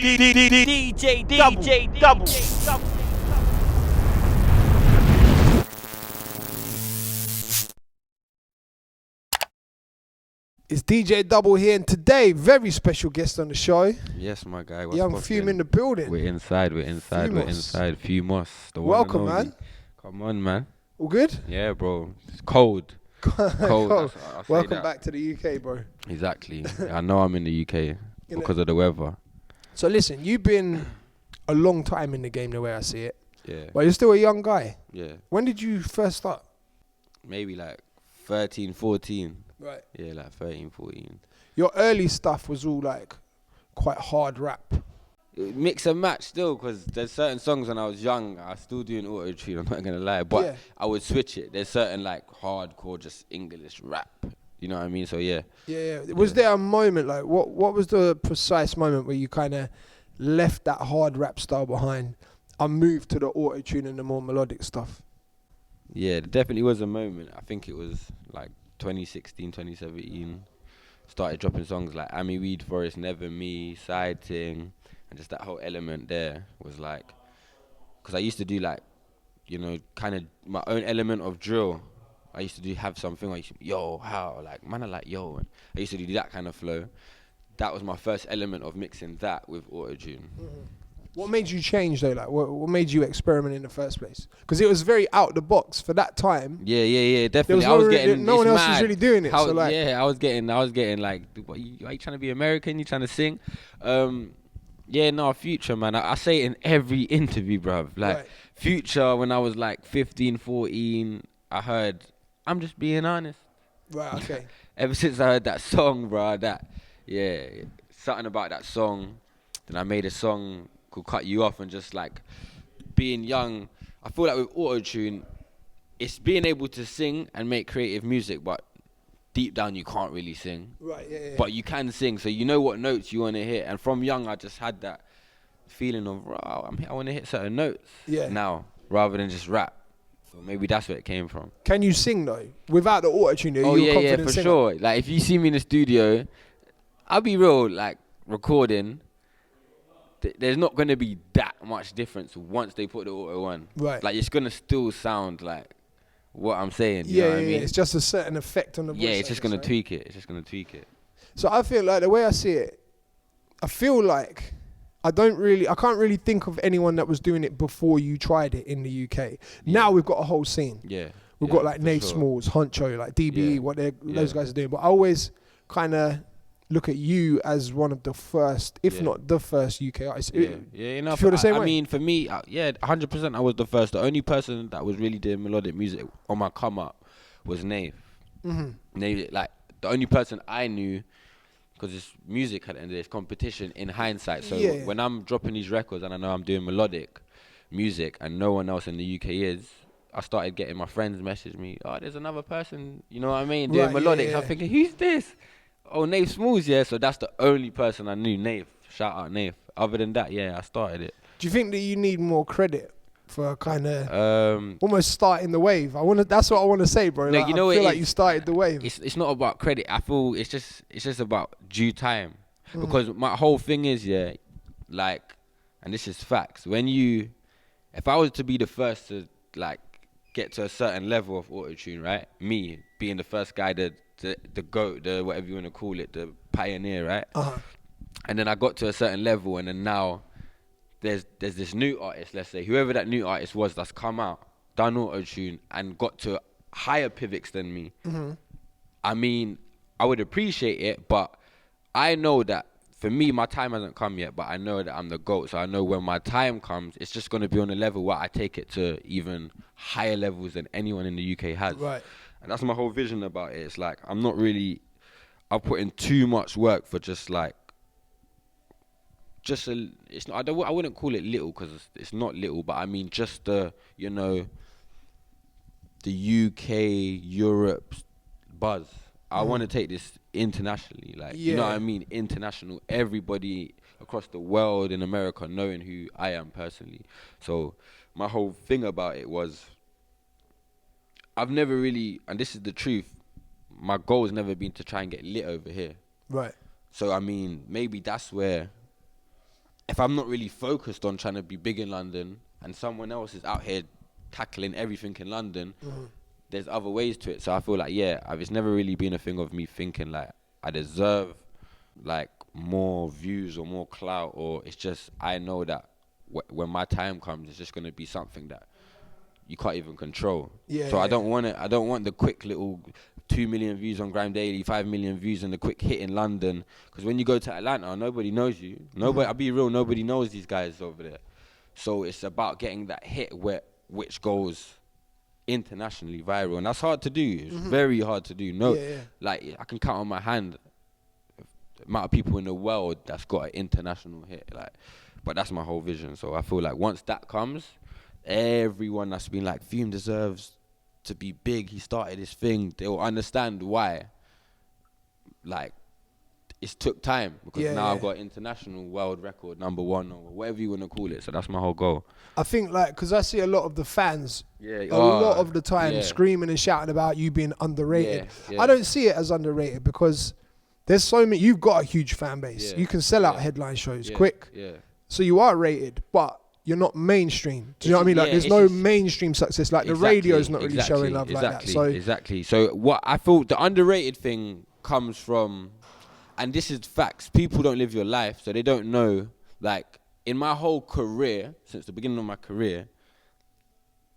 DJDUBL. It's DJDUBL here, and today, very special guest on the show. Yes, my guy. Young Fume in the building. We're inside. Fume. Welcome, man. Come on, man. All good? Yeah, bro. It's cold. Cold. Welcome back to the UK, bro. Exactly. I know I'm in the UK because of the weather. So listen, you've been a long time in the game the way I see it. Yeah. But you're still a young guy. Yeah. When did you first start? Maybe like 13, 14. Right. Yeah, like 13, 14. Your early stuff was all like quite hard rap. Mix and match still, because there's certain songs when I was young, I was still doing auto-tune, I'm not going to lie. But yeah, I would switch it. There's certain like hardcore, just English rap. You know what I mean? So yeah. Yeah. Was there a moment, like what was the precise moment where you kind of left that hard rap style behind and moved to the auto-tune and the more melodic stuff? Yeah, there definitely was a moment. I think it was like 2016, 2017. Started dropping songs like Amy Weed Forest, Never Me, Side Ting, and just that whole element there was like, because I used to do like, you know, kind of my own element of drill. I used to have something like, yo, how, like, man, I like, yo, and I used to do that kind of flow. That was my first element of mixing that with auto-tune. Mm-hmm. What made you change though? Like, what made you experiment in the first place? Because it was very out the box for that time. Yeah, definitely. No one else was really doing it. So like, yeah, I was getting like, what, are you trying to be American? You trying to sing? Future, man. I say it in every interview, bruv. Like, right. Future, when I was like 15, 14, I heard, I'm just being honest. Right, okay. Ever since I heard that song, bruh, something about that song, then I made a song called Cut You Off, and just like being young, I feel like with auto-tune, it's being able to sing and make creative music, but deep down you can't really sing. Right, yeah. But you can sing, so you know what notes you want to hit. And from young, I just had that feeling of, I want to hit certain notes now, rather than just rap. So maybe that's where it came from. Can you sing though? Without the auto-tune, oh yeah, for singer? Sure. Like if you see me in the studio, I'll be real, like recording, there's not going to be that much difference once they put the auto on. Right. Like, it's going to still sound like what I'm saying. You know what I mean? It's just a certain effect on the voice. Yeah, it's just going to tweak it. So I feel like the way I see it, I feel like I can't really think of anyone that was doing it before you tried it in the UK. Yeah. Now we've got a whole scene. Yeah. We've got like Nave Smalls, Honcho, like DBE, what those guys are doing. But I always kind of look at you as one of the first, if not the first UK artist. You know, feel the same way? I mean, for me, 100% I was the first. The only person that was really doing melodic music on my come up was Nave. Mm-hmm. Nave, like, the only person I knew, because it's music at the end of the day, it's competition in hindsight. So when I'm dropping these records and I know I'm doing melodic music and no one else in the UK is, I started getting my friends message me, there's another person, you know what I mean, doing melodic. Yeah. I'm thinking, who's this? Oh, Nave Smalls, yeah. So that's the only person I knew, Nave. Shout out Nave. Other than that, I started it. Do you think that you need more credit for kind of almost starting the wave? That's what I want to say, bro. No, like, you know, I feel like you started the wave. It's not about credit. I feel it's just about due time. Because my whole thing is, like, and this is facts. If I was to be the first to like get to a certain level of auto-tune, right? Me being the first guy the GOAT, the whatever you want to call it, the pioneer, right? Uh-huh. And then I got to a certain level, and then now there's this new artist, let's say, whoever that new artist was that's come out, done auto-tune, and got to higher pivots than me. Mm-hmm. I mean, I would appreciate it, but I know that for me, my time hasn't come yet, but I know that I'm the GOAT, so I know when my time comes, it's just going to be on a level where I take it to even higher levels than anyone in the UK has. Right. And that's my whole vision about it. It's like, I put in too much work for just like, I wouldn't call it little, because it's not little, but I mean just the UK, Europe buzz. I want to take this internationally, like, you know what I mean? International, everybody across the world in America knowing who I am personally. So my whole thing about it was, I've never really, and this is the truth, my goal has never been to try and get lit over here. Right. So, I mean, maybe that's where if I'm not really focused on trying to be big in London and someone else is out here tackling everything in London, there's other ways to it. So I feel like, it's never really been a thing of me thinking like I deserve like more views or more clout, or it's just I know that when my time comes, it's just going to be something that you can't even control. So I don't want it. I don't want the quick little 2 million views on Grime Daily, 5 million views and the quick hit in London. Because when you go to Atlanta, nobody knows you. Nobody. I'll be real. Nobody knows these guys over there. So it's about getting that hit which goes internationally viral, and that's hard to do. It's very hard to do. Like I can count on my hand the amount of people in the world that's got an international hit. Like, but that's my whole vision. So I feel like once that comes, everyone that's been like, Fume deserves to be big, he started his thing, they'll understand why. Like, it's took time, because now I've got international world record #1 or whatever you want to call it. So that's my whole goal. I think, like, because I see a lot of the fans a lot of the time screaming and shouting about you being underrated. I don't see it as underrated, because there's so many, you've got a huge fan base. You can sell out headline shows quick. So you are rated, but you're not mainstream. Do you know what I mean? Like, there's no mainstream success. Like, the radio's not really showing love like that. So So what I thought the underrated thing comes from, and this is facts, people don't live your life, so they don't know. Like, in my whole career, since the beginning of my career,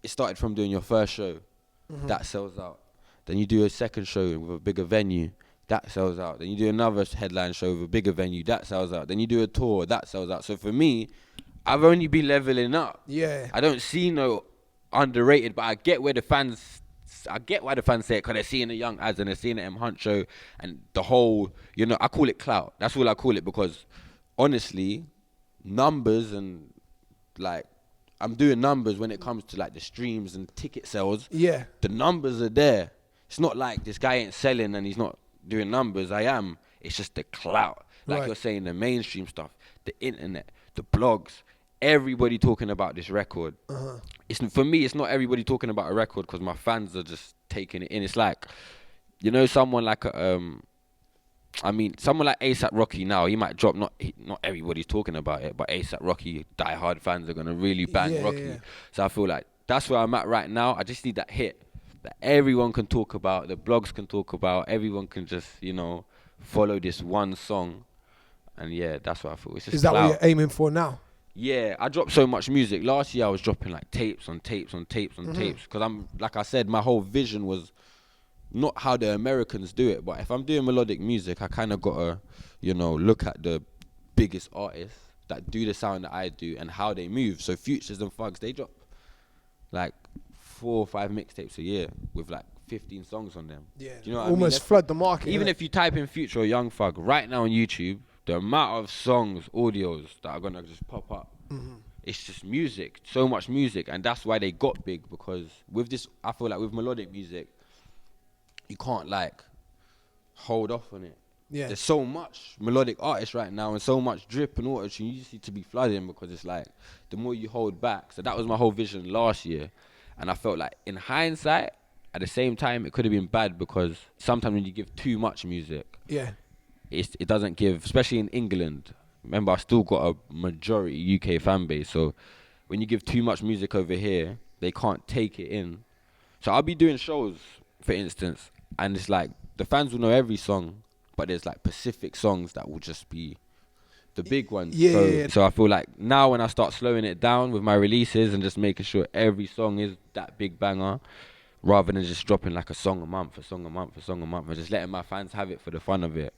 it started from doing your first show. That sells out. Then you do a second show with a bigger venue. That sells out. Then you do another headline show with a bigger venue. That sells out. Then you do a tour. That sells out. So for me, I've only been leveling up. I don't see no underrated, but I get why the fans say it, because they're seeing the young ads and they're seeing the M Hunt show and the whole, I call it clout. That's all I call it, because honestly, numbers and like, I'm doing numbers when it comes to like the streams and ticket sales. The numbers are there. It's not like this guy ain't selling and he's not doing numbers. I am. It's just the clout. Like you're saying, the mainstream stuff, the internet, the blogs, everybody talking about this record. It's, for me, it's not everybody talking about a record because my fans are just taking it in. It's like, someone like someone like A$AP Rocky now, he might drop, not everybody's talking about it, but A$AP Rocky, diehard fans are going to really bang Rocky. So I feel like that's where I'm at right now. I just need that hit that everyone can talk about, the blogs can talk about, everyone can just, follow this one song. And that's what I feel. It's just Is that clout. what you're aiming for now? Yeah, I dropped so much music. Last year I was dropping like tapes on tapes on tapes on tapes, because I'm, like I said, my whole vision was not how the Americans do it, but if I'm doing melodic music, I kind of got to, look at the biggest artists that do the sound that I do and how they move. So Futures and Thugs, they drop like 4 or 5 mixtapes a year with like 15 songs on them. Do you know what almost I mean? flood the market. Even if you type in Future or Young Thug right now on YouTube, the amount of songs, audios that are gonna just pop up, it's just music, so much music, and that's why they got big. Because with this, I feel like with melodic music, you can't like hold off on it. There's so much melodic artists right now and so much drip and auto-tune. You just need to be flooding, because it's like the more you hold back. So that was my whole vision last year, and I felt like in hindsight, at the same time, it could have been bad, because sometimes when you give too much music, it doesn't give, especially in England. Remember, I still got a majority UK fan base, so when you give too much music over here, they can't take it in. So I'll be doing shows, for instance, and it's like the fans will know every song, but there's like specific songs that will just be the big ones. So I feel like now when I start slowing it down with my releases and just making sure every song is that big banger, rather than just dropping like a song a month, and just letting my fans have it for the fun of it.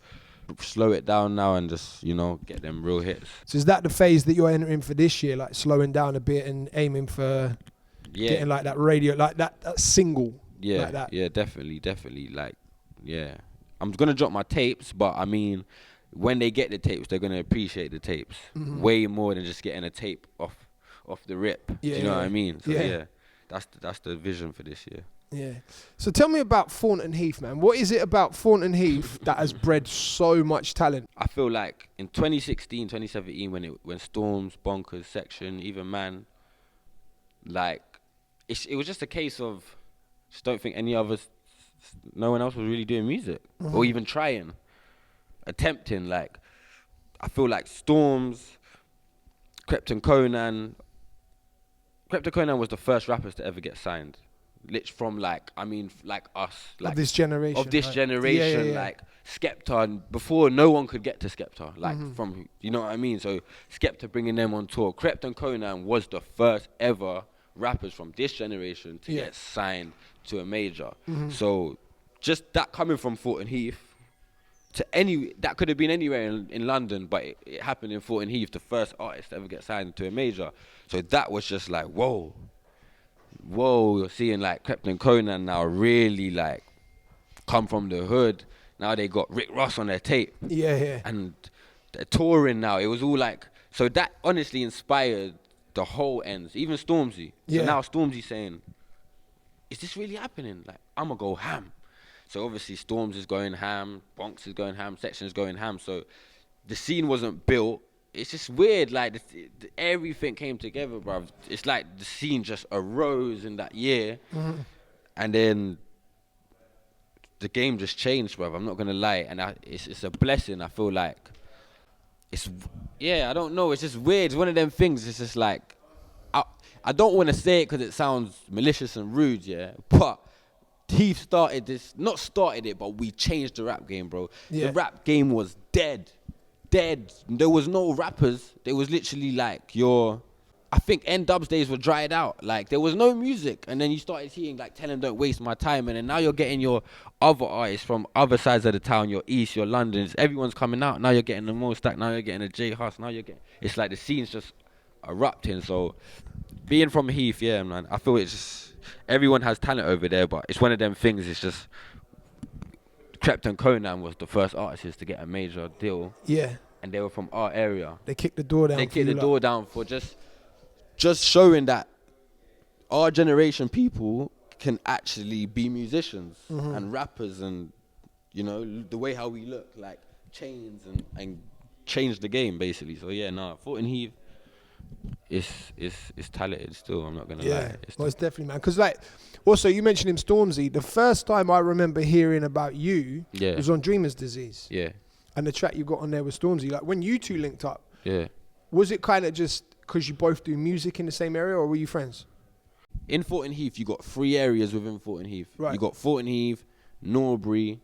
Slow it down now and just, get them real hits. So is that the phase that you're entering for this year, like slowing down a bit and aiming for getting like that radio, like that single? Like that? Definitely. Like, I'm gonna drop my tapes, but I mean, when they get the tapes, they're gonna appreciate the tapes way more than just getting a tape off the rip. Do you know what I mean? So that's the vision for this year. So tell me about Thornton Heath, man. What is it about Thornton Heath that has bred so much talent? I feel like in 2016, 2017, when Storms, Bonkers, Section, even Man, like it was just a case of just don't think no one else was really doing music or even trying, attempting. Like, I feel like Storms, Krypton Conan was the first rappers to ever get signed. From like us, like of this generation. Of this right? generation, Yeah. like Skepta, and before no one could get to Skepta, like from, you know what I mean? So Skepta bringing them on tour. Krypton Conan was the first ever rappers from this generation to get signed to a major. So just that coming from Thornton Heath to that could have been anywhere in London, but it happened in Thornton Heath, the first artist to ever get signed to a major. So that was just like, whoa, you're seeing like Krypton Conan now really like come from the hood. Now they got Rick Ross on their tape. Yeah. And they're touring now. It was all like, so that honestly inspired the whole ends, even Stormzy. So now Stormzy saying, is this really happening? Like, I'm gonna go ham. So obviously Storms is going ham, Bonks is going ham, Section is going ham. So the scene wasn't built. It's just weird, like everything came together, bruv. It's like the scene just arose in that year, and then the game just changed, bruv. I'm not gonna lie, and it's a blessing. I feel like I don't know. It's just weird. It's one of them things. It's just like I don't want to say it because it sounds malicious and rude, but Heath started this, not started it, but we changed the rap game, bro. The rap game was dead. There was no rappers. There was literally like I think N-Dub's days were dried out. Like there was no music. And then you started hearing like Tell 'Em Don't Waste My Time. And then now you're getting your other artists from other sides of the town, your East, your London. Everyone's coming out. Now you're getting the Mo Stack. Now you're getting a J Hus. Now you're getting, it's like the scene's just erupting. So being from Heath, yeah, man, I feel it's just, everyone has talent over there, but it's one of them things. It's just Krypton Conan was the first artist to get a major deal. Yeah. And they were from our area. They kicked the door down. They kicked the door down for just showing that our generation people can actually be musicians and rappers, and you know the way how we look, like chains and change the game basically. So yeah, Thornton Heath is talented still. I'm not gonna lie. It's definitely, man. Because like, also you mentioned him, Stormzy. The first time I remember hearing about you was on Dreamer's Disease. Yeah. And the track you got on there with Stormzy. Like when you two linked up. Yeah. Was it kind of just because you both do music in the same area, or were you friends? In Thornton Heath, you got 3 areas within Thornton Heath. Right. You got Thornton Heath, Norbury,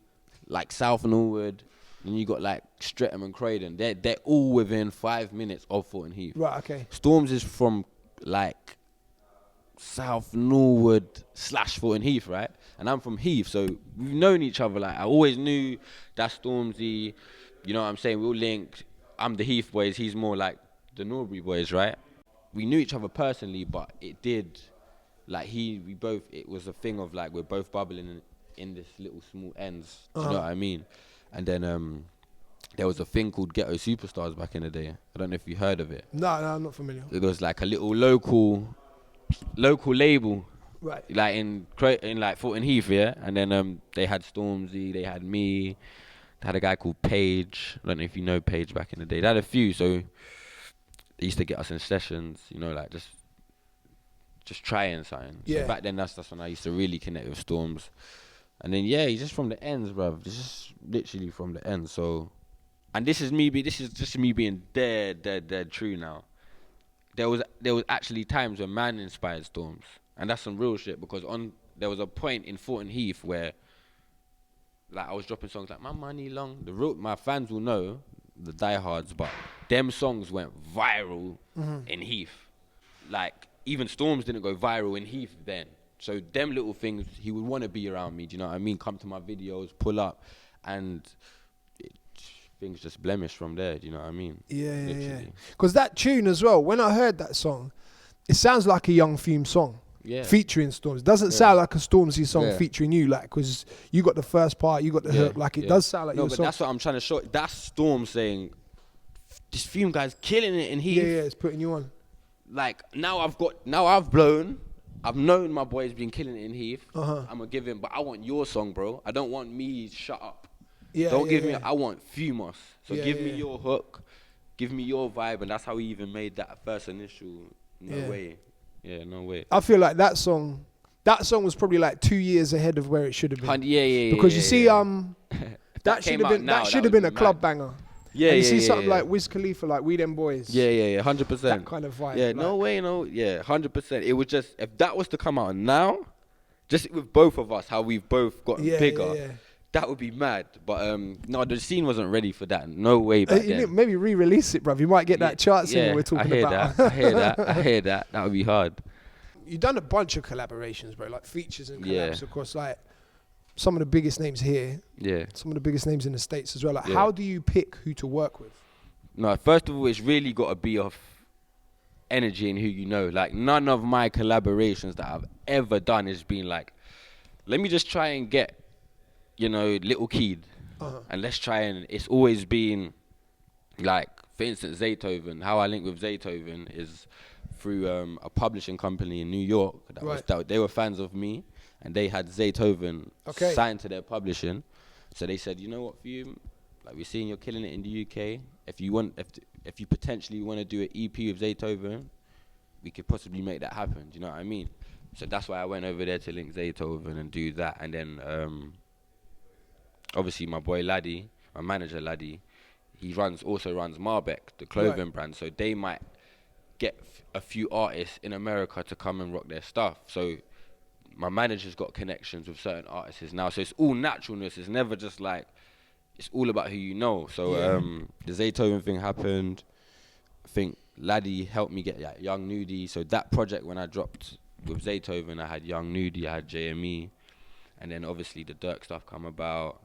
like South Norwood, and you got like Streatham and Croydon. They're all within 5 minutes of Thornton Heath. Right, okay. Storms is from like South Norwood / Thornton Heath, right? And I'm from Heath, so we've known each other. Like I always knew that's Stormzy. You know what I'm saying? We all linked. I'm the Heath boys. He's more like the Norbury boys, right? We knew each other personally, but it did, like it was a thing of like we're both bubbling in this little small ends. Do you know what I mean? And then there was a thing called Ghetto Superstars back in the day. I don't know if you heard of it. No, I'm not familiar. It was like a little local label. Right. Like in like Thornton Heath, yeah? And then they had Stormzy, they had me, they had a guy called Paige. I don't know if you know Paige back in the day. They had a few, so they used to get us in sessions, you know, like just trying something. Yeah. So back then that's when I used to really connect with Storms. And then he's just from the ends, bruv. Just literally from the ends. So, and this is just me being dead true now. There was actually times when man inspired Storms, and that's some real shit, because there was a point in Thornton Heath where like I was dropping songs like My Money Long. My fans will know, the diehards, but them songs went viral in Heath. Like even Storms didn't go viral in Heath then. So them little things, he would want to be around me. Do you know what I mean? Come to my videos, pull up, and things just blemished from there. Do you know what I mean? Yeah. Because that tune as well, when I heard that song, it sounds like a Young Fume song. Yeah. Featuring Storms. It doesn't sound like a Stormzy song featuring you, like, because you got the first part, you got the hook. Like, it does sound like your song. No, but that's what I'm trying to show. That's Storm saying, this Fume guy's killing it in Heath. Yeah, it's putting you on. Like, now I've blown. I've known my boy's been killing it in Heath. I'm gonna give him, but I want your song, bro. I don't want me shut up. Yeah, don't give me. I want Fumos. So give me your hook, give me your vibe, and that's how he even made that first initial. No way. Yeah, no way. I feel like that song was probably like 2 years ahead of where it should have been. Yeah. Because you see, that should have been a club banger. Yeah, and you yeah, see yeah, something yeah. like Wiz Khalifa, like We Them Boys. Yeah, 100%. That kind of vibe. Yeah, like, no way, no. Yeah, 100%. It was just, if that was to come out now, just with both of us, how we've both gotten bigger, that would be mad. But no, the scene wasn't ready for that. No way back then. Maybe re-release it, bruv. You might get that chart singer we're talking about. I hear that. I hear that. That would be hard. You've done a bunch of collaborations, bro, like features and collabs, of course, like some of the biggest names here. Yeah. Some of the biggest names in the States as well. Like, how do you pick who to work with? No, first of all, it's really got to be off energy and who you know. Like, none of my collaborations that I've ever done has been like, let me just try and get, you know, Little Kid. And let's try and, it's always been like, for instance, Zaytoven. How I link with Zaytoven is through a publishing company in New York. They were fans of me, and they had Zaytoven signed to their publishing. So they said, you know what, Fume, like, we're seeing you're killing it in the UK. If you potentially want to do an EP with Zaytoven, we could possibly make that happen. Do you know what I mean? So that's why I went over there to link Zaytoven and do that. And then obviously my boy Laddie, my manager Laddie, he also runs Marbeck, the clothing brand. So they might get a few artists in America to come and rock their stuff. So my manager's got connections with certain artists now. So it's all naturalness. It's never just like, it's all about who you know. So the Zaytoven thing happened. I think Laddie helped me get Young Nudie. So that project, when I dropped with Zaytoven, I had Young Nudie, I had JME. And then obviously the Durk stuff come about.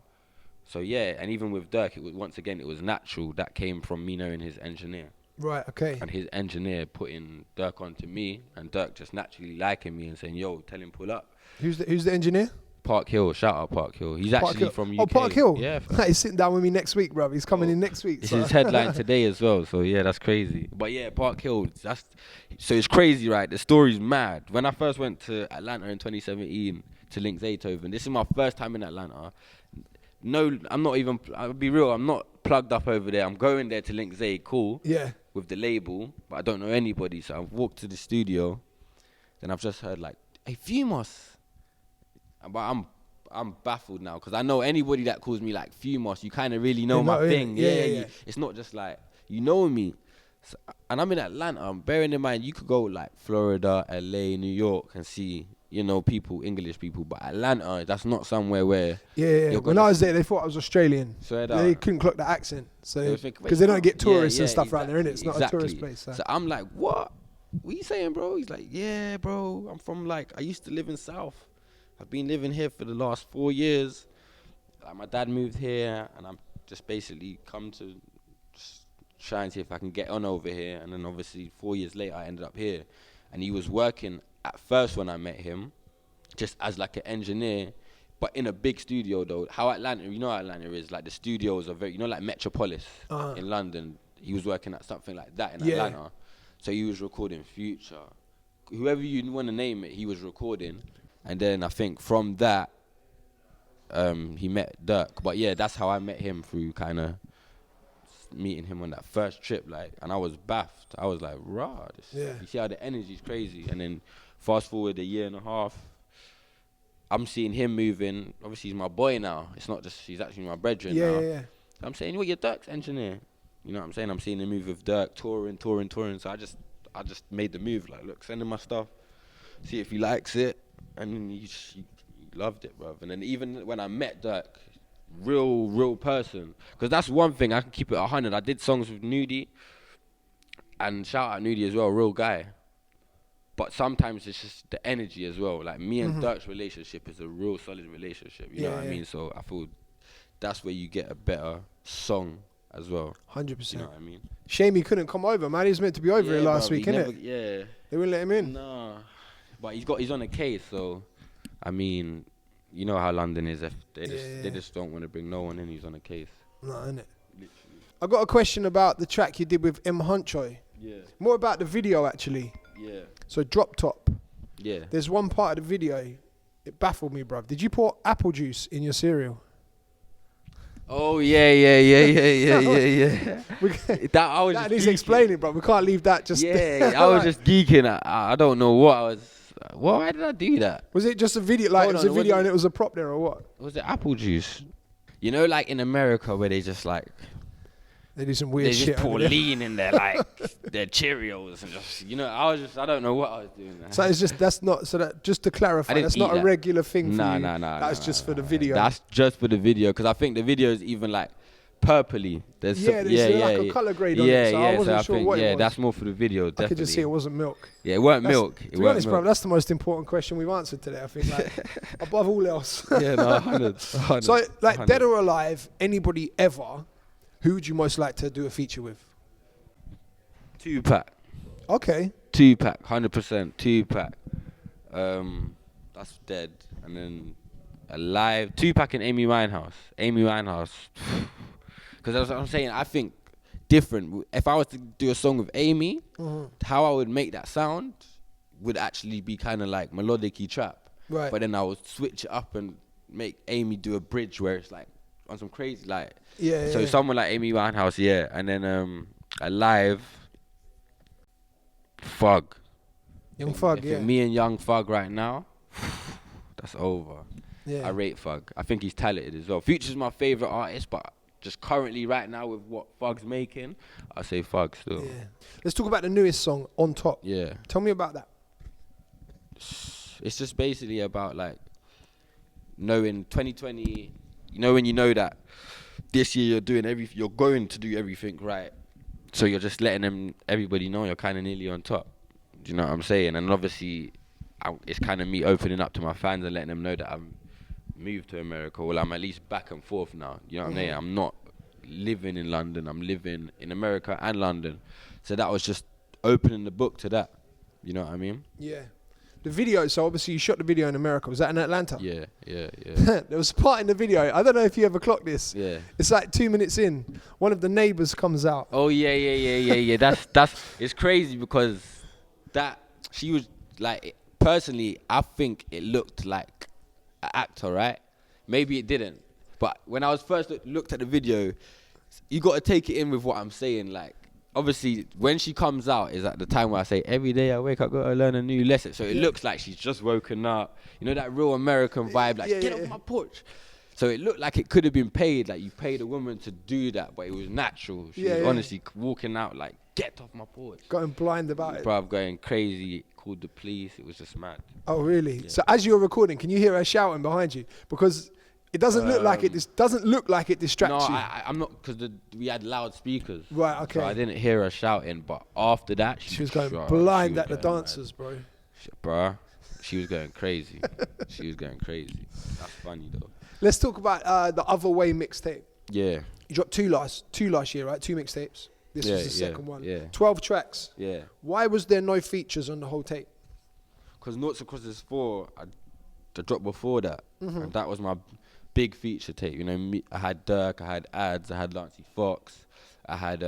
So yeah, and even with Durk, it was natural. That came from me knowing his engineer. Right, okay. And his engineer putting Durk onto me, and Durk just naturally liking me and saying, yo, tell him pull up. Who's the engineer? Park Hill, shout out Park Hill. He's actually from UK. Oh, Park Hill? Yeah. He's sitting down with me next week, bro. He's coming in next week. It's his headline today as well, so yeah, that's crazy. But yeah, Park Hill, so it's crazy, right? The story's mad. When I first went to Atlanta in 2017 to link Zaytoven, this is my first time in Atlanta. No, I'll be real, I'm not plugged up over there. I'm going there to link Zay, cool. Yeah. With the label, but I don't know anybody. So I've walked to the studio, then I've just heard like, hey, Fumos. But I'm baffled now, because I know anybody that calls me like Fumos, you kind of really know my thing. Yeah. It's not just like, you know me. So, and I'm in Atlanta. Bearing in mind, you could go like Florida, LA, New York and see, you know, people, English people. But Atlanta, that's not somewhere where... Yeah. When I was there, they thought I was Australian. So they couldn't clock the accent. So because they don't get tourists and stuff around there, innit? It's not a tourist place. So I'm like, what are you saying, bro? He's like, yeah, bro. I'm from like, I used to live in South. I've been living here for the last 4 years. Like, my dad moved here, and I'm just basically come to just try and see if I can get on over here. And then obviously 4 years later, I ended up here. And he was working at first when I met him, just as like an engineer, but in a big studio though. How Atlanta, you know how Atlanta is, like the studios are very, you know, like Metropolis in London. He was working at something like that in Atlanta. So he was recording Future. Whoever you want to name it, he was recording. And then I think from that, he met Durk. But yeah, that's how I met him, through kind of meeting him on that first trip. Like, and I was baffed. I was like, rah. You see how the energy's crazy. And then fast forward a year and a half, I'm seeing him moving. Obviously, he's my boy now. It's not just, he's actually my brethren now. Yeah. I'm saying, well, you're Durk's engineer. You know what I'm saying? I'm seeing him move with Durk, touring. So I just made the move. Like, look, send him my stuff. See if he likes it. And he loved it, bruv. And then even when I met Durk, real person. Because that's one thing, I can keep it 100. I did songs with Nudie. And shout out Nudie as well, real guy. But sometimes it's just the energy as well. Like, me and Durk's relationship is a real solid relationship. You know what I mean? So I feel that's where you get a better song as well. 100%. You know what I mean? Shame he couldn't come over, man. He was meant to be over here last week, innit? Yeah. They wouldn't let him in. No. But he's on a case, so I mean, you know how London is. If they just don't want to bring no one in. He's on a case. No, innit? Literally. I got a question about the track you did with M Hunchoy. Yeah. More about the video, actually. Yeah. So Drop Top. Yeah. There's one part of the video, it baffled me, bruv. Did you pour apple juice in your cereal? Oh yeah. That needs explaining, bro. We can't leave that just. Yeah, I was just geeking. I don't know what I was. Why did I do that? Was it just a video? Like, it was a video and it was a prop there, or what? Was it apple juice? You know, like in America where they just like, They do some weird they shit. just pour lean in there, like their Cheerios, and just, you know, I don't know what I was doing there. So it's just, just to clarify, that's not a regular thing for you. Nah. That's just for the video. That's just for the video, because I think the video is even like purpley. There's like a color grade on it, so I wasn't sure what it was. That's more for the video, definitely. I could just see it wasn't milk. Yeah, it weren't milk. To be honest, bro, that's the most important question we've answered today, I think, like, above all else. Yeah, no, 100. So, like, 100. Dead or alive, anybody ever, who would you most like to do a feature with? Tupac. Okay. Tupac, 100%. Tupac. That's dead. And then alive, Tupac and Amy Winehouse. Because as I'm saying, I think different. If I was to do a song with Amy, how I would make that sound would actually be kind of like melodic-y trap. Right. But then I would switch it up and make Amy do a bridge where it's like on some crazy, like. So someone like Amy Winehouse, yeah. And then alive, Thug. Young Thug, yeah. Me and Young Thug right now, that's over. Yeah. I rate Thug. I think he's talented as well. Future's my favourite artist, but just currently right now with what Thug's making, I say Thug still. Yeah. Let's talk about the newest song, On Top. Yeah. Tell me about that. It's just basically about like knowing 2020, you know, when you know that this year you're going to do everything right. So you're just letting everybody know you're kind of nearly on top. Do you know what I'm saying? And obviously, it's kind of me opening up to my fans and letting them know that I'm moved to America. Well, I'm at least back and forth now. You know what I'm saying? I'm not living in London. I'm living in America and London. So that was just opening the book to that. You know what I mean? Yeah. The video, so obviously you shot the video in America. Was that in Atlanta? Yeah. There was a part in the video, I don't know if you ever clocked this. Yeah. It's like 2 minutes in, one of the neighbours comes out. Oh, yeah. That's it's crazy because she was like, personally, I think it looked like an actor, right? Maybe it didn't. But when I was first looked at the video, you got to take it in with what I'm saying, like, obviously, when she comes out is at the time where I say, every day I wake up, got to learn a new lesson. So it looks like she's just woken up. You know, that real American vibe, like, get off my porch. So it looked like it could have been paid, like you paid a woman to do that, but it was natural. She was honestly walking out like, get off my porch. Going blind about it. Bruv, going crazy, called the police. It was just mad. Oh, really? Yeah. So as you're recording, can you hear her shouting behind you? Because it doesn't look like it. Doesn't look like it distracts you. No, I'm not, because we had loudspeakers. Right. Okay. So I didn't hear her shouting, but after that, she was going blind at the dancers, bro. Bruh, she was going crazy. She was going crazy. That's funny though. Let's talk about the Other Way mixtape. Yeah. You dropped two last year, right? 2 mixtapes. This was the second one. Yeah. 12 tracks. Yeah. Why was there no features on the whole tape? Because Noughts Across This 4, I dropped before that. And that was my big feature tape. You know, I had Durk, I had Ads, I had Lancey Fox, I had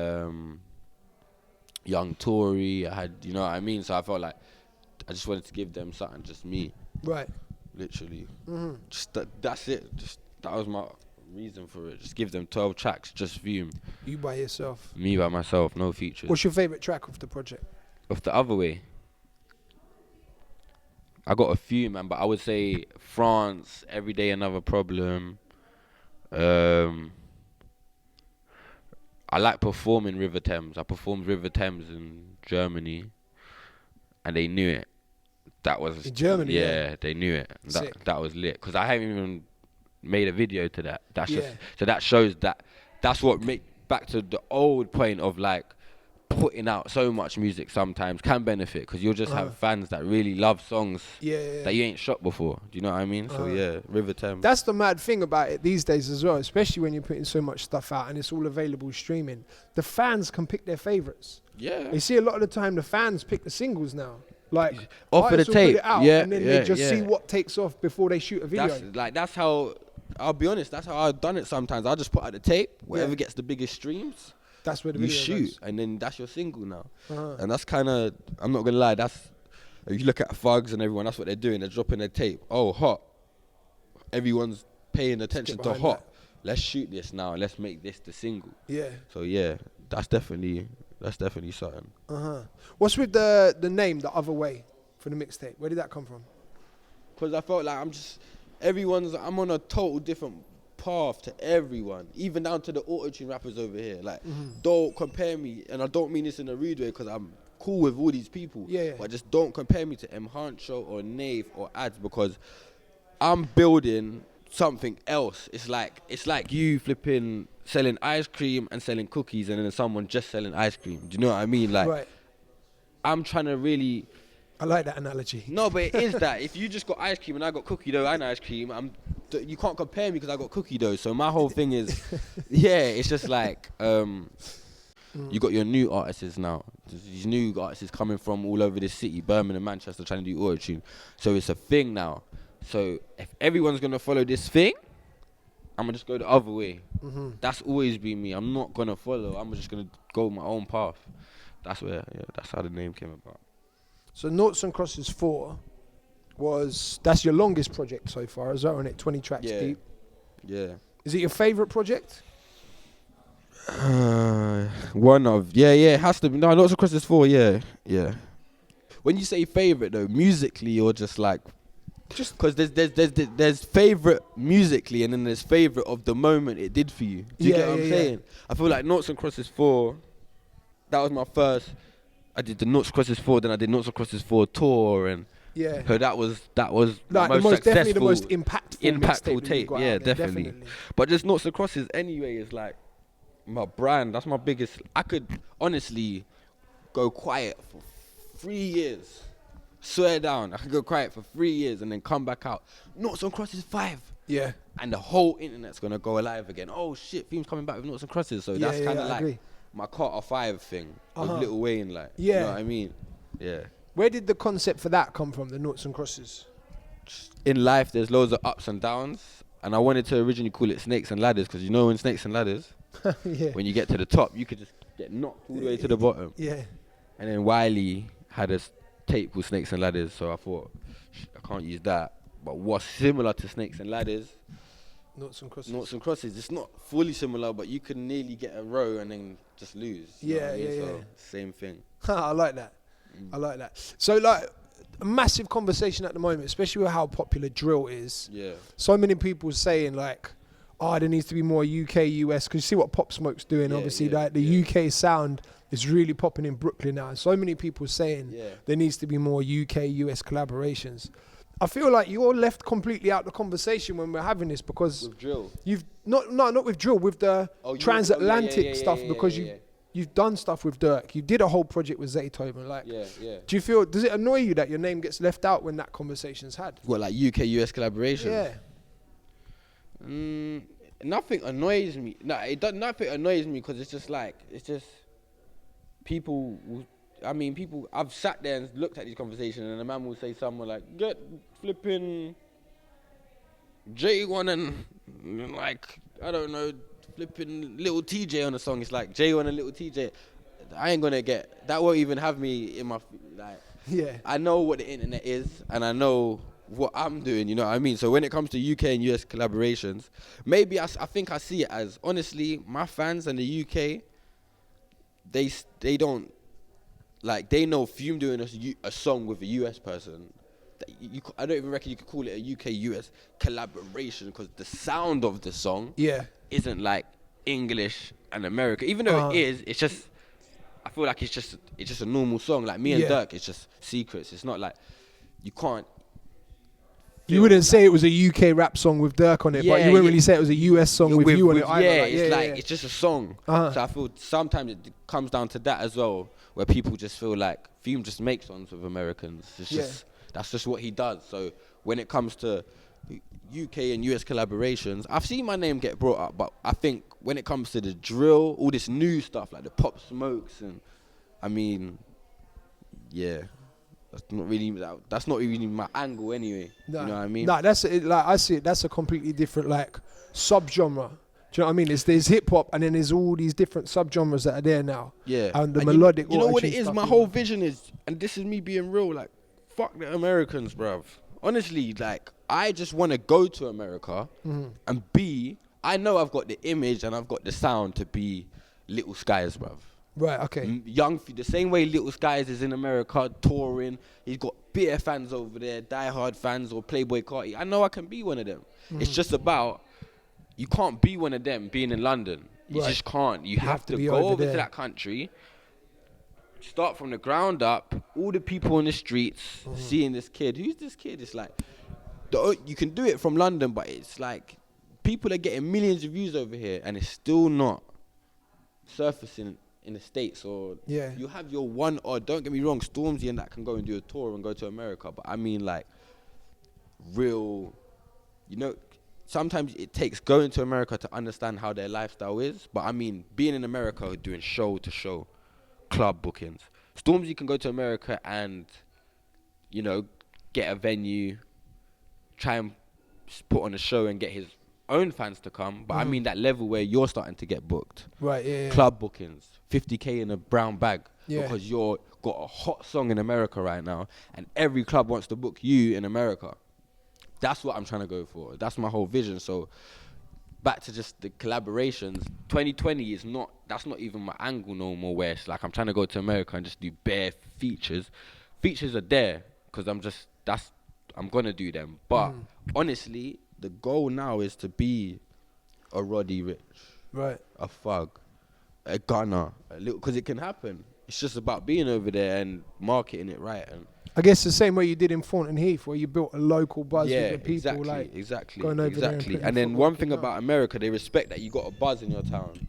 Young Tory, I had, you know what I mean? So I felt like I just wanted to give them something, just me. Right. Literally. Just that's it. Just that was my reason for it. Just give them 12 tracks, just Fume. You by yourself. Me by myself, no features. What's your favourite track of the project? Of The Other Way? I got a few, man, but I would say France, Every Day Another Problem. I like performing River Thames. I performed River Thames in Germany, and they knew it. That was in Germany. Yeah, they knew it. That was lit, because I haven't even made a video to that. That's just so that shows that that's what make back to the old point of like putting out so much music sometimes can benefit, because you'll just have fans that really love songs that you ain't shot before. Do you know what I mean? So yeah, River Thames. That's the mad thing about it these days as well, especially when you're putting so much stuff out and it's all available streaming. The fans can pick their favourites. Yeah. You see a lot of the time the fans pick the singles now. Like off of the tape, put it out and then they just see what takes off before they shoot a video. That's how, I'll be honest, that's how I've done it sometimes. I'll just put out the tape, whatever gets the biggest streams, that's where the you video shoot goes. And then that's your single now. And that's kind of, I'm not gonna lie, that's, if you look at Thugs and everyone, that's what they're doing. They're dropping their tape. Oh, hot. Everyone's paying attention to hot. Let's shoot this now. Let's make this the single. Yeah. So yeah, that's definitely something. What's with the name, The Other Way, for the mixtape? Where did that come from? Because I felt like I'm on a total different path to everyone, even down to the auto-tune rappers over here. Like, don't compare me, and I don't mean this in a rude way because I'm cool with all these people. Yeah. But just don't compare me to M. Hancho or Nave or Ads, because I'm building something else. It's like you flipping selling ice cream and selling cookies, and then someone just selling ice cream. Do you know what I mean? Like, Right. I'm trying to really. I like that analogy. No, but it is that. If you just got ice cream and I got cookie dough and ice cream, you can't compare me because I got cookie dough. So my whole thing is, it's just like, you got your new artists now. These new artists coming from all over the city, Birmingham, Manchester, trying to do auto-tune. So it's a thing now. So if everyone's going to follow this thing, I'm going to just go the other way. That's always been me. I'm not going to follow. I'm just going to go my own path. That's how the name came about. So Noughts and Crosses 4 that's your longest project so far, is that on it? 20 tracks deep. Yeah. Is it your favourite project? One of, it has to be. No, Noughts and Crosses 4, yeah. When you say favourite though, musically or just like, just because there's favourite musically and then there's favourite of the moment it did for you. Do you get what I'm saying? I feel like Noughts and Crosses 4, that was my first. I did the Noughts and Crosses 4, then I did Noughts and Crosses 4 tour, and so that was like the most definitely the most impactful tape. Yeah, definitely. But just Noughts and Crosses anyway is like my brand. That's my biggest. I could honestly go quiet for 3 years. Swear down, I could go quiet for 3 years and then come back out. Noughts and Crosses 5. Yeah. And the whole internet's gonna go alive again. Oh shit, Fume's coming back with Noughts and Crosses. So that's kind of like my Carter 5 thing with Lil Wayne, like, you know what I mean? Yeah. Where did the concept for that come from, the Noughts and Crosses? In life, there's loads of ups and downs, and I wanted to originally call it Snakes and Ladders, because you know in Snakes and Ladders, when you get to the top, you could just get knocked all the way to the bottom. Yeah. And then Wiley had a tape called Snakes and Ladders, so I thought, I can't use that. But what's similar to Snakes and Ladders, Noughts and Crosses. Noughts and Crosses. It's not fully similar, but you can nearly get a row and then just lose. So same thing. I like that. I like that. So like a massive conversation at the moment, especially with how popular drill is. Yeah. So many people saying like, there needs to be more UK, US, because you see what Pop Smoke's doing. Obviously, like the UK sound is really popping in Brooklyn now. So many people saying there needs to be more UK, US collaborations. I feel like you're left completely out of the conversation when we're having this, because with drill. You've not with drill, with the transatlantic stuff, because you've done stuff with Durk. You did a whole project with Zaytoven. Like, do you feel, does it annoy you that your name gets left out when that conversation's had? What, like UK US collaboration? Yeah. Nothing annoys me. Nothing annoys me, because it's just people. I've sat there and looked at these conversations, and a man will say something like, get flipping J1 and, like, I don't know, flipping Little TJ on a song. It's like J1 and Little TJ. I ain't gonna get, that won't even have me in my, like, I know what the internet is, and I know what I'm doing, you know what I mean? So when it comes to UK and US collaborations, maybe I think I see it as, honestly, my fans in the UK, they don't, like, they know Fume doing a song with a US person. I don't even reckon you could call it a UK-US collaboration, because the sound of the song isn't like English and America. Even though it is, it's just, I feel like it's just a normal song. Like me and Durk, it's just secrets. It's not like, you can't. You wouldn't say it was a UK rap song with Durk on it, but you wouldn't really say it was a US song with you on it either. It's just a song. So I feel sometimes it comes down to that as well, where people just feel like Fume just makes songs with Americans. It's just, that's just what he does. So when it comes to UK and US collaborations, I've seen my name get brought up, but I think when it comes to the drill, all this new stuff like the Pop Smokes, and that's not really my angle anyway. You know what I mean? Nah, that's it. Like, I see it. That's a completely different like subgenre. Do you know what I mean? There's hip hop, and then there's all these different subgenres that are there now. Yeah. And the melodic. You know what it is? My whole vision is, and this is me being real. Like, fuck the Americans, bruv. Honestly, like, I just want to go to America and I know I've got the image and I've got the sound to be Little Skies, bruv. Right, okay. The same way Little Skies is in America touring, he's got beer fans over there, diehard fans, or Playboy Carti. I know I can be one of them. It's just about, you can't be one of them being in London. You just can't. You have to go over to that country, start from the ground up, all the people in the streets, seeing this kid. Who's this kid? It's like, you can do it from London, but it's like, people are getting millions of views over here, and it's still not surfacing in the States. Or you have your one odd, don't get me wrong, Stormzy and that can go and do a tour and go to America, but I mean like, real, you know, sometimes it takes going to America to understand how their lifestyle is. But I mean, being in America, doing show to show, club bookings. Stormzy can go to America and, you know, get a venue, try and put on a show and get his own fans to come. But I mean that level where you're starting to get booked. Right, yeah. Club bookings, 50K in a brown bag. Because you're got a hot song in America right now, and every club wants to book you in America. That's what I'm trying to go for. That's my whole vision. So back to just the collaborations, 2020 is not, that's not even my angle no more, where it's like I'm trying to go to America and just do bare features. Features are there because I'm going to do them. But honestly, the goal now is to be a Roddy Rich, a Thug, a Gunner, a little, because it can happen. It's just about being over there and marketing it right. And I guess the same way you did in Thornton Heath, where you built a local buzz with the people. Exactly. And then one thing about America, they respect that you got a buzz in your town.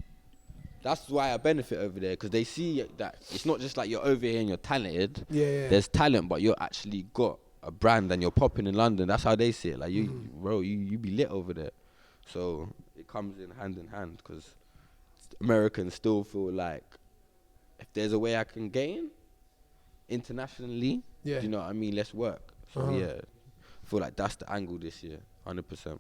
That's why I benefit over there, because they see that it's not just like you're over here and you're talented. There's talent, but you're actually got a brand and you're popping in London. That's how they see it. Like, you be lit over there. So it comes in hand, because Americans still feel like if there's a way I can gain internationally, do you know what I mean? Let's work. So I feel like that's the angle this year, 100%.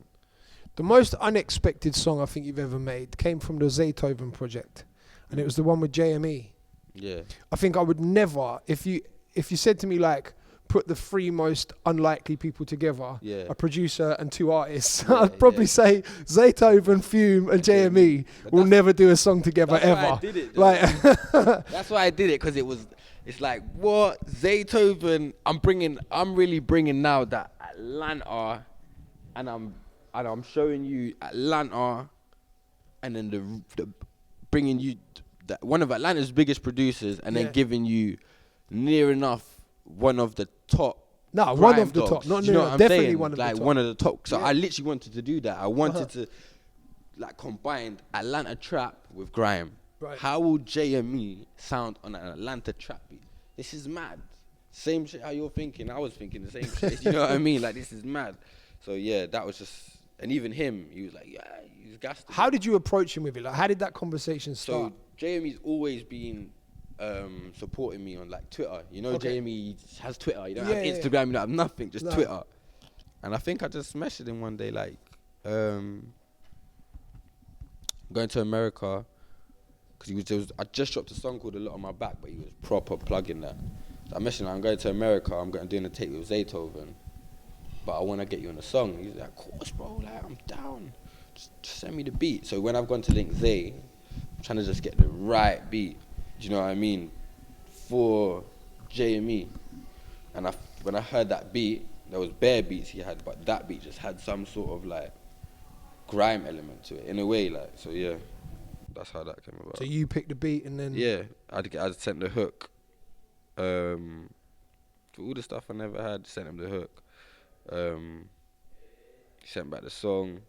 The most unexpected song I think you've ever made came from the Zaytoven project, and it was the one with JME. I think I would never, if you said to me like, put the three most unlikely people together, a producer and two artists, I'd probably say Zaytoven, Fume and JME will never do a song together ever. Why I did it, that's why I did it, because it's like, what? Zaytoven, I'm really bringing now that Atlanta, and I'm showing you Atlanta, and then the bringing you one of Atlanta's biggest producers, and then giving you near enough one of the top. No, one of the top. Not near, definitely one of the top. Like one of the top. So I literally wanted to do that. I wanted to like combine Atlanta trap with grime. How will JME sound on an Atlanta trap beat? This is mad. Same shit how you're thinking. I was thinking the same shit. You know what I mean? Like, this is mad. So yeah, that was just, and even him, he was like, he was gassed. How did you approach him with it? Like, how did that conversation start? So JME's always been supporting me on like Twitter. You know, JME has Twitter. You don't have Instagram. You don't have nothing, just Twitter. And I think I just messaged him one day like, going to America, because I just dropped a song called A Lot on My Back, but he was proper plugging that. So I messaged him, I'm going to America. I'm doing a tape with Zaytoven, but I want to get you on a song. He's like, of course, bro. Like, I'm down. Just send me the beat. So when I've gone to link Zay, I'm trying to just get the right beat. Do you know what I mean? For JME. And when I heard that beat, there was bare beats he had, but that beat just had some sort of like grime element to it in a way, like, so yeah, that's how that came about. So you picked the beat and then I sent the hook. For all the stuff I never had, sent him the hook. He sent back the song.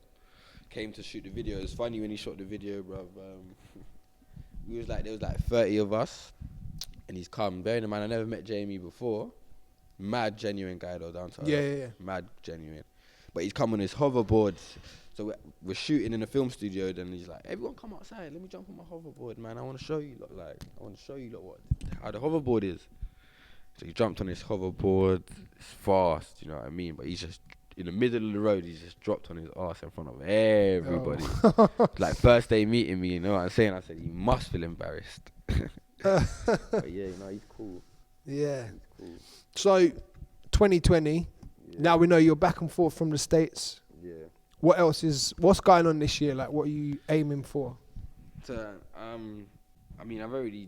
Came to shoot the video. It was funny when he shot the video, bruv. There was like 30 of us, and he's come. Bearing in mind, I never met JME before. Mad genuine guy though, down to earth. Mad genuine. But he's come on his hoverboard. So we're shooting in a film studio. Then he's like, "Everyone, come outside. Let me jump on my hoverboard, man. I want to show you, how the hoverboard is." So he jumped on his hoverboard. It's fast, you know what I mean. But he's just in the middle of the road. He's just dropped on his ass in front of everybody. Like, first day meeting me, you know what I'm saying? I said, he must feel embarrassed. But yeah, you know, he's cool. Yeah. He's cool. So 2020. Now we know you're back and forth from the States. Yeah. What's going on this year? Like, what are you aiming for? So, I mean, I've already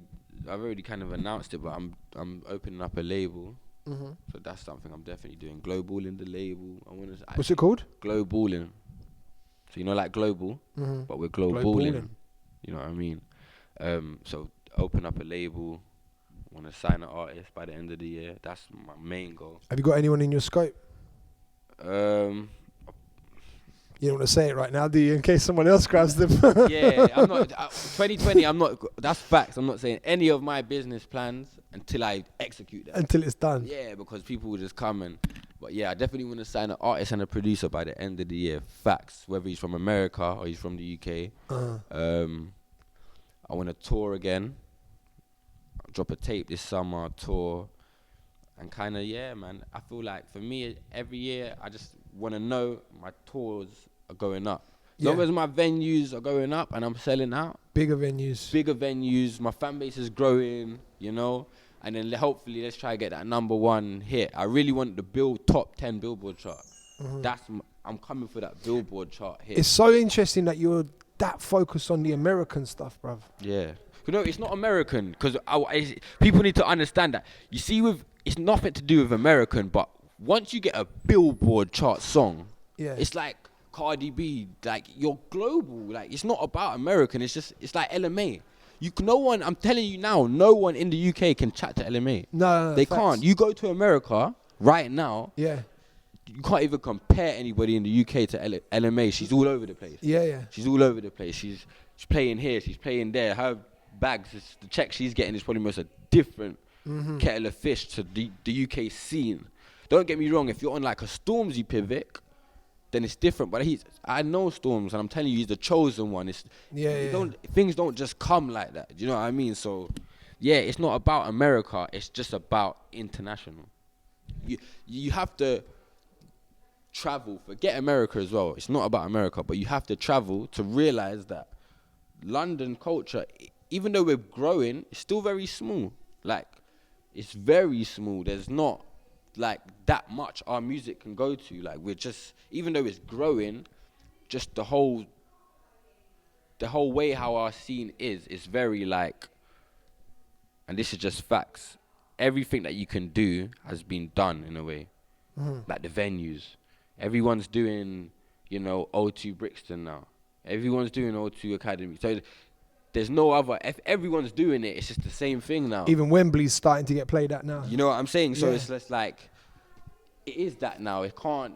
kind of announced it, but I'm opening up a label. So that's something I'm definitely doing. Glowballing the label. What's it called? Glowballing. So you know, like global, but we're globaling. You know what I mean? So open up a label. Want to sign an artist by the end of the year. That's my main goal. Have you got anyone in your scope? You don't want to say it right now, do you? In case someone else grabs them. Yeah, I'm not. 2020. I'm not. That's facts. I'm not saying any of my business plans until I execute them. Until it's done. Yeah, because people will just come and. But yeah, I definitely want to sign an artist and a producer by the end of the year. Facts. Whether he's from America or he's from the UK. I want to tour again. Drop a tape this summer, tour, and kind of, yeah, man. I feel like for me, every year, I just want to know my tours are going up. As long as my venues are going up and I'm selling out. Bigger venues, my fan base is growing, you know, and then hopefully let's try to get that #1 hit. I really want the top 10 Billboard chart. I'm coming for that Billboard chart hit. It's so interesting that you're that focused on the American stuff, bruv. Yeah. You know, it's not American, because people need to understand that. You see, it's nothing to do with American, but once you get a Billboard chart song, it's like Cardi B, like you're global. Like it's not about American. It's like LMA. I'm telling you now, no one in the UK can chat to LMA. No, they can't. You go to America right now. Yeah. You can't even compare anybody in the UK to LMA. She's all over the place. Yeah. She's all over the place. She's playing here. She's playing there. Her bags, the check she's getting is probably most a different kettle of fish to the UK scene. Don't get me wrong, if you're on like a Stormzy pivot, then it's different. But I know Storms, and I'm telling you, he's the chosen one. Things don't just come like that. Do you know what I mean? So, yeah, it's not about America. It's just about international. You have to travel. Forget America as well. It's not about America, but you have to travel to realize that London culture, even though we're growing, it's still very small. Like, it's very small. There's not like that much our music can go to. Like, we're just, even though it's growing, just the whole way how our scene is very like, and this is just facts, everything that you can do has been done in a way. Like the venues. Everyone's doing, O2 Brixton now. Everyone's doing O2 Academy. So there's no other. If everyone's doing it, it's just the same thing now. Even Wembley's starting to get played at now. You know what I'm saying? So it's just like, it is that now. It can't.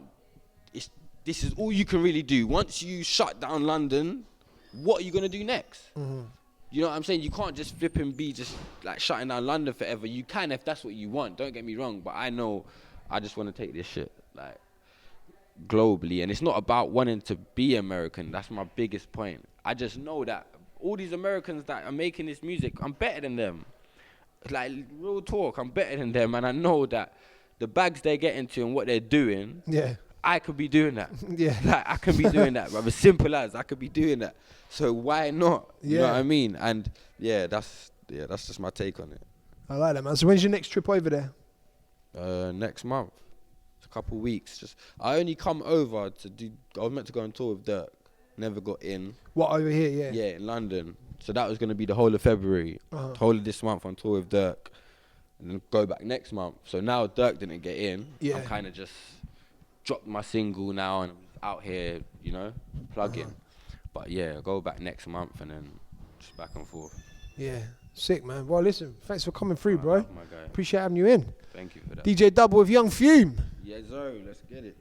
This is all you can really do. Once you shut down London, what are you gonna do next? You know what I'm saying? You can't just flip and be just like shutting down London forever. You can if that's what you want. Don't get me wrong, but I know I just want to take this shit like globally, and it's not about wanting to be American. That's my biggest point. I just know that all these Americans that are making this music, I'm better than them. Like, real talk, I'm better than them, and I know that the bags they get into and what they're doing, I could be doing that. Like, I could be doing that, but as simple as I could be doing that. So why not? You know what I mean? And that's just my take on it. I like that, man. So when's your next trip over there? Next month. It's a couple weeks. I only come over to do. I was meant to go on tour with Durk. Never got in. What, over here? Yeah. Yeah, in London. So that was going to be the whole of February. The whole of this month on tour with Durk. And then go back next month. So now Durk didn't get in. I'm kind of just dropped my single now and I'm out here, plugging. But yeah, go back next month and then just back and forth. Yeah. Sick, man. Well, listen, thanks for coming through, bro. My guy. Appreciate having you in. Thank you for that. DJDUBL with Young Fume. Yes, sir. Let's get it.